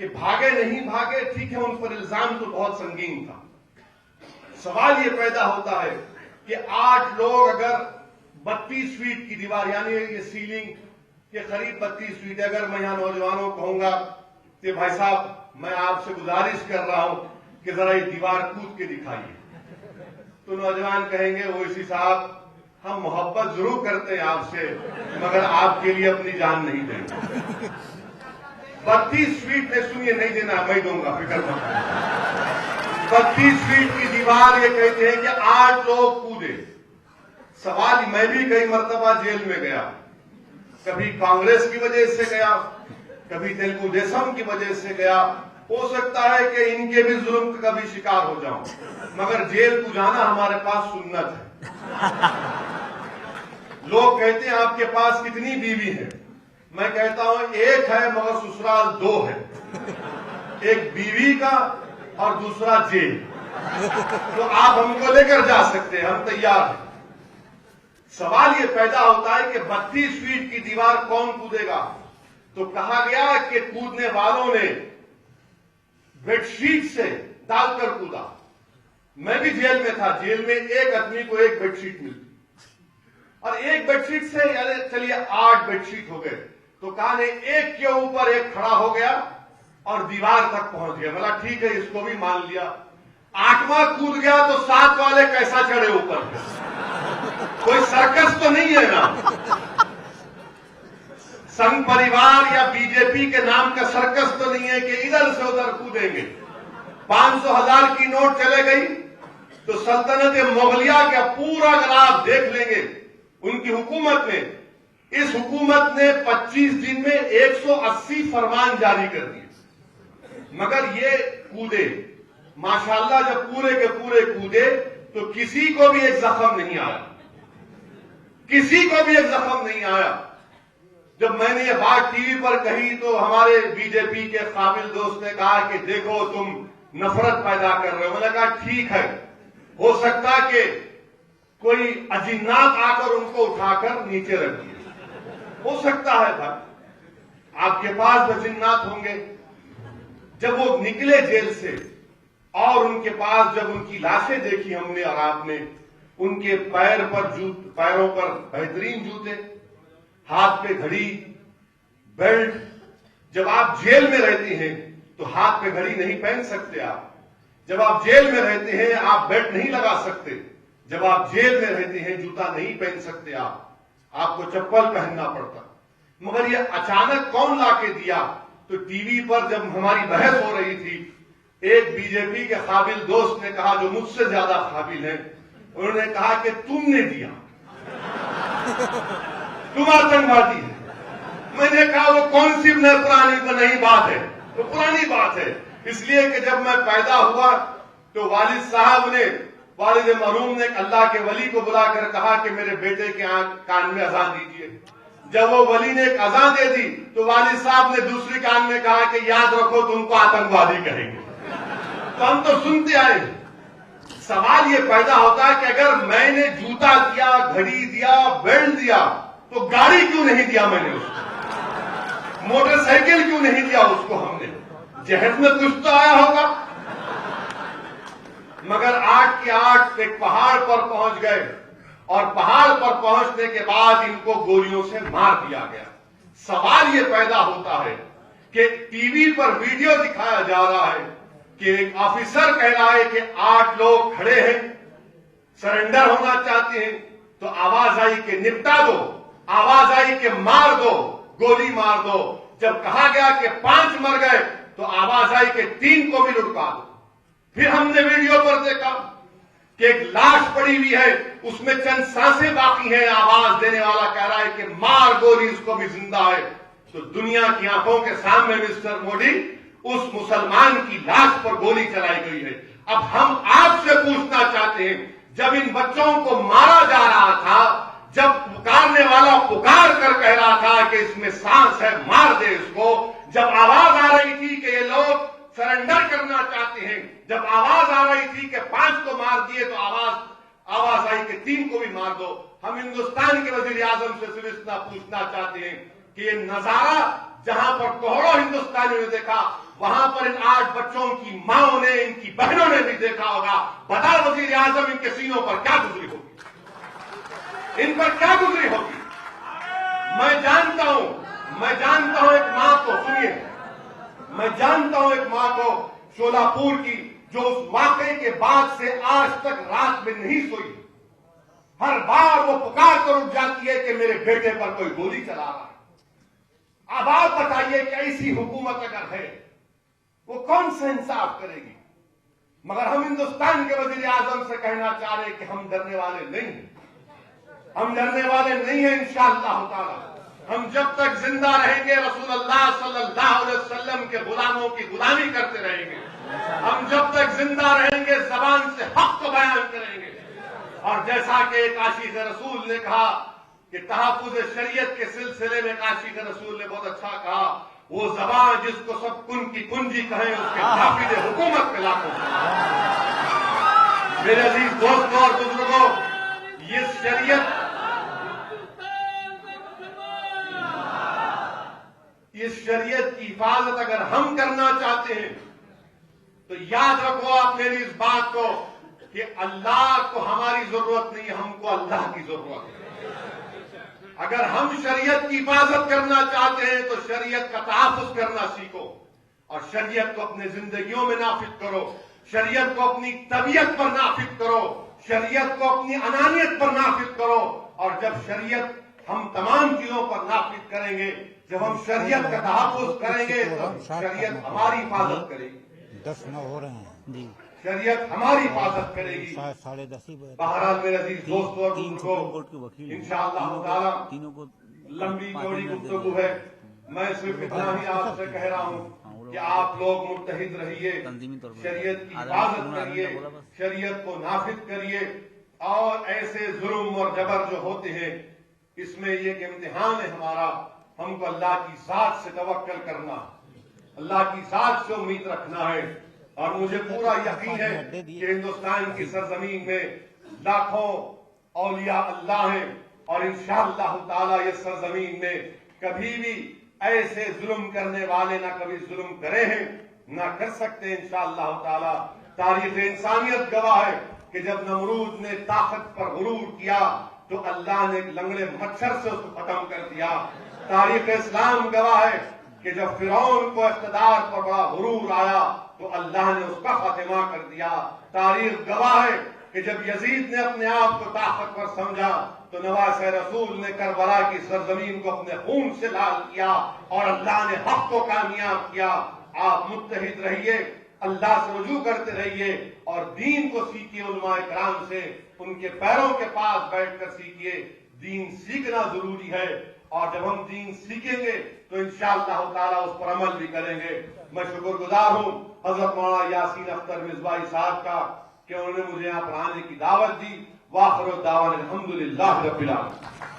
کہ بھاگے نہیں بھاگے، ٹھیک ہے، ان پر الزام تو بہت سنگین تھا. سوال یہ پیدا ہوتا ہے کہ 8 لوگ اگر 32 فیٹ کی دیوار، یعنی یہ سیلنگ کے قریب 32 فیٹ ہے، اگر میں یہاں نوجوانوں کو کہوں گا کہ بھائی صاحب میں آپ سے گزارش کر رہا ہوں کہ ذرا یہ دیوار کود کے دکھائیے، تو نوجوان کہیں گے اویسی صاحب ہم محبت ضرور کرتے ہیں آپ سے، مگر آپ کے لیے اپنی جان نہیں دیں گے. 32 فیٹ میں سنیے، نہیں دینا میں دوں گا، فکر مت. 32 فیٹ کی دیوار، یہ کہتے ہیں کہ 8 لوگ کودے. سوال، میں بھی کئی مرتبہ جیل میں گیا، کبھی کانگریس کی وجہ سے گیا، کبھی تلگو دیشم کی وجہ سے گیا. ہو سکتا ہے کہ ان کے بھی ظلم کا کبھی شکار ہو جاؤں، مگر جیل کو جانا ہمارے پاس سنت ہے. لوگ کہتے ہیں آپ کے پاس کتنی بیوی ہے؟ میں کہتا ہوں ایک ہے مگر سسرال 2 ہے، ایک بیوی کا اور دوسرا جیل. تو آپ ہم کو لے کر جا سکتے ہیں، ہم تیار ہیں. سوال یہ پیدا ہوتا ہے کہ 32 فیٹ کی دیوار کون کودے گا؟ تو کہا گیا کہ کودنے والوں نے بیڈ شیٹ سے ڈال کر کودا. میں بھی جیل میں تھا، جیل میں ایک آدمی کو ایک بیڈ شیٹ ملتی، اور ایک بیڈ شیٹ سے چلیے 8 بیڈ شیٹ ہو گئے. تو کہا نے ایک کے اوپر ایک کھڑا ہو گیا اور دیوار تک پہنچ گیا. بولا ٹھیک ہے، اس کو بھی مان لیا. 8واں کود گیا تو 7 والے کیسا چڑھے اوپر؟ کوئی سرکس تو نہیں ہے نا، سنگ پریوار یا بی جے پی کے نام کا سرکس تو نہیں ہے کہ ادھر سے ادھر کودیں گے. 500,000 کی نوٹ چلے گئی تو سلطنت مغلیہ کا پورا اگر آپ دیکھ لیں گے، ان کی حکومت میں، اس حکومت نے 25 دن میں 180 فرمان جاری کر دیے. مگر یہ کودے ماشاءاللہ، جب پورے کے پورے کودے تو کسی کو بھی ایک زخم نہیں آیا، کسی کو بھی ایک زخم نہیں آیا. جب میں نے یہ بات ٹی وی پر کہی تو ہمارے بی جے پی کے قابل دوست نے کہا کہ دیکھو تم نفرت پیدا کر رہے ہو. میں نے کہا ٹھیک ہے، ہو سکتا کہ کوئی اجنات آ کر ان کو اٹھا کر نیچے رکھ دیے، ہو سکتا ہے بھائی آپ کے پاس اجنات ہوں گے. جب وہ نکلے جیل سے اور ان کے پاس جب ان کی لاشیں دیکھی ہم نے اور آپ نے، ان کے پیروں پر بہترین جوتے، ہاتھ پہ گھڑی، بیلٹ. جب آپ جیل میں رہتے ہیں تو ہاتھ پہ گھڑی نہیں پہن سکتے آپ. جب آپ جیل میں رہتے ہیں آپ بیلٹ نہیں لگا سکتے. جب آپ جیل میں رہتے ہیں جوتا نہیں پہن سکتے آپ کو چپل پہننا پڑتا. مگر یہ اچانک کون لا کے دیا؟ تو ٹی وی پر جب ہماری بحث ہو رہی تھی، ایک بی جے پی کے قابل دوست نے کہا، جو مجھ سے زیادہ قابل ہیں، انہوں نے کہا کہ تم نے دیا، تم آتنکوادی ہے. میں نے کہا وہ کون سی نئی بات ہے؟ وہ پرانی بات ہے. اس لیے کہ جب میں پیدا ہوا تو والد صاحب نے، والد مرحوم نے اللہ کے ولی کو بلا کر کہا کہ میرے بیٹے کے کان میں اذان دیجیے. جب وہ ولی نے ایک اذان دے دی تو والد صاحب نے دوسری کان میں کہا کہ یاد رکھو تم کو آتنکوادی کہیں گے. تو ہم تو سنتے آئے. سوال یہ پیدا ہوتا ہے کہ اگر میں نے جوتا دیا، گھڑی دیا، بیلٹ دیا، تو گاڑی کیوں نہیں دیا میں نے اس کو؟ موٹر سائیکل کیوں نہیں دیا اس کو؟ ہم نے جہیز میں کچھ تو آیا ہوگا. مگر 8 کے 8 ایک پہاڑ پر پہنچ گئے، اور پہاڑ پر پہنچنے کے بعد ان کو گولیوں سے مار دیا گیا. سوال یہ پیدا ہوتا ہے کہ ٹی وی پر ویڈیو دکھایا جا رہا ہے کہ ایک آفیسر کہہ رہا ہے کہ 8 لوگ کھڑے ہیں، سرنڈر ہونا چاہتے ہیں، تو آواز آئی کہ نپٹا دو، آواز آئی کہ مار دو، گولی مار دو. جب کہا گیا کہ 5 مر گئے تو آواز آئی کہ 3 کو بھی لٹکا دو. پھر ہم نے ویڈیو پر دیکھا کہ ایک لاش پڑی ہوئی ہے، اس میں چند سانسیں باقی ہیں، آواز دینے والا کہہ رہا ہے کہ مار گولی، اس کو بھی زندہ ہے. تو دنیا کی آنکھوں کے سامنے مسٹر مودی اس مسلمان کی لاش پر گولی چلائی گئی ہے. اب ہم آپ سے پوچھنا چاہتے ہیں، جب ان بچوں کو مارا جا رہا تھا، جب پکارنے والا پکار کر کہہ رہا تھا کہ اس میں سانس ہے، مار دے اس کو، جب آواز آ رہی تھی کہ یہ لوگ سرنڈر کرنا چاہتے ہیں، جب آواز آ رہی تھی کہ 5 کو مار دیے تو آواز آئی کہ 3 کو بھی مار دو. ہم ہندوستان کے وزیر اعظم سے صرف اتنا پوچھنا چاہتے ہیں کہ یہ نظارہ جہاں پر کروڑوں ہندوستانیوں نے دیکھا، وہاں پر ان 8 بچوں کی ماں نے، ان کی بہنوں نے بھی دیکھا ہوگا. بتا وزیر اعظم ان کے سینوں پر کیا گزری ہوگی، ان پر کیا گزری ہوگی. میں جانتا ہوں ایک ماں کو، سنیے، میں جانتا ہوں ایک ماں کو شولہ پور کی، جو اس واقعے کے بعد سے آج تک رات میں نہیں سوئی. ہر بار وہ پکار کر اٹھ جاتی ہے کہ میرے بیٹے پر کوئی گولی چلا رہا ہے. اب آپ بتائیے کہ ایسی حکومت اگر ہے وہ کون سا انصاف کرے گی؟ مگر ہم ہندوستان کے وزیر اعظم سے کہنا چاہ رہے ہیں کہ ہم ڈرنے والے نہیں ہیں، ہم ڈرنے والے نہیں ہیں. انشاءاللہ تعالی ہم جب تک زندہ رہیں گے رسول اللہ صلی اللہ علیہ وسلم کے غلاموں کی غلامی کرتے رہیں گے. ہم جب تک زندہ رہیں گے زبان سے حق کو بیان کریں گے. اور جیسا کہ ایک عاشق رسول نے کہا کہ تحفظ شریعت کے سلسلے میں عاشق رسول نے بہت اچھا کہا، وہ زبان جس کو سب کن کی کنجی کہیں اس کے نافذ حکومت پہ لاکھوں. میرے عزیز دوستوں اور بزرگوں، اس شریعت کی حفاظت اگر ہم کرنا چاہتے ہیں تو یاد رکھو آپ میری اس بات کو کہ اللہ کو ہماری ضرورت نہیں، ہم کو اللہ کی ضرورت ہے. اگر ہم شریعت کی حفاظت کرنا چاہتے ہیں تو شریعت کا تحفظ کرنا سیکھو اور شریعت کو اپنے زندگیوں میں نافذ کرو، شریعت کو اپنی طبیعت پر نافذ کرو، شریعت کو اپنی انانیت پر نافذ کرو. اور جب شریعت ہم تمام چیزوں پر نافذ کریں گے، جب ہم شریعت کا تحفظ کریں گے تو شریعت ہماری حفاظت کرے گی. 10 نہ ہو رہے ہیں جی، شریعت ہماری حفاظت کرے گی. 10:30 بجے. بہرحال میرے عزیز دوستوں اور بزرگوں، انشاءاللہ تعالی تینوں کو لمبی چوڑی گفتگو ہے. میں صرف اتنا ہی آپ سے کہہ رہا ہوں کہ آپ لوگ متحد رہیے، شریعت کی حفاظت کریے، شریعت کو نافذ کریے. اور ایسے ظلم اور جبر جو ہوتے ہیں اس میں یہ ایک امتحان ہے ہمارا. ہم کو اللہ کی ذات سے توکل کرنا، اللہ کی ذات سے امید رکھنا ہے. اور مجھے پورا یقین ہے کہ ہندوستان کی سرزمین میں لاکھوں اولیاء اللہ ہیں اور انشاءاللہ تعالی یہ سرزمین میں کبھی بھی ایسے ظلم کرنے والے نہ کبھی ظلم کرے ہیں نہ کر سکتے انشاءاللہ تعالی. تاریخ انسانیت گواہ ہے کہ جب نمرود نے طاقت پر غرور کیا تو اللہ نے لنگڑے مچھر سے اس کو ختم کر دیا. تاریخ اسلام گواہ ہے کہ جب فرعون کو اقتدار پر بڑا غرور آیا تو اللہ نے اس کا خاتمہ کر دیا. تاریخ گواہ ہے کہ جب یزید نے اپنے آپ کو طاقتور سمجھا تو نواز رسول نے کربلا کی سرزمین کو اپنے خون سے لال کیا اور اللہ نے حق کو کامیاب کیا. آپ متحد رہیے، اللہ سے رجوع کرتے رہیے اور دین کو سیکھیے. علماء کرام سے ان کے پیروں کے پاس بیٹھ کر سیکھیے. دین سیکھنا ضروری ہے اور جب ہم دین سیکھیں گے تو انشاءاللہ تعالیٰ اس پر عمل بھی کریں گے. میں شکر گزار ہوں حضرت مولانا یاسین اختر مصباحی صاحب کا کہ انہوں نے مجھے یہاں پر آنے کی دعوت دی. وآخر الدعوانا الحمدللہ رب العالمین.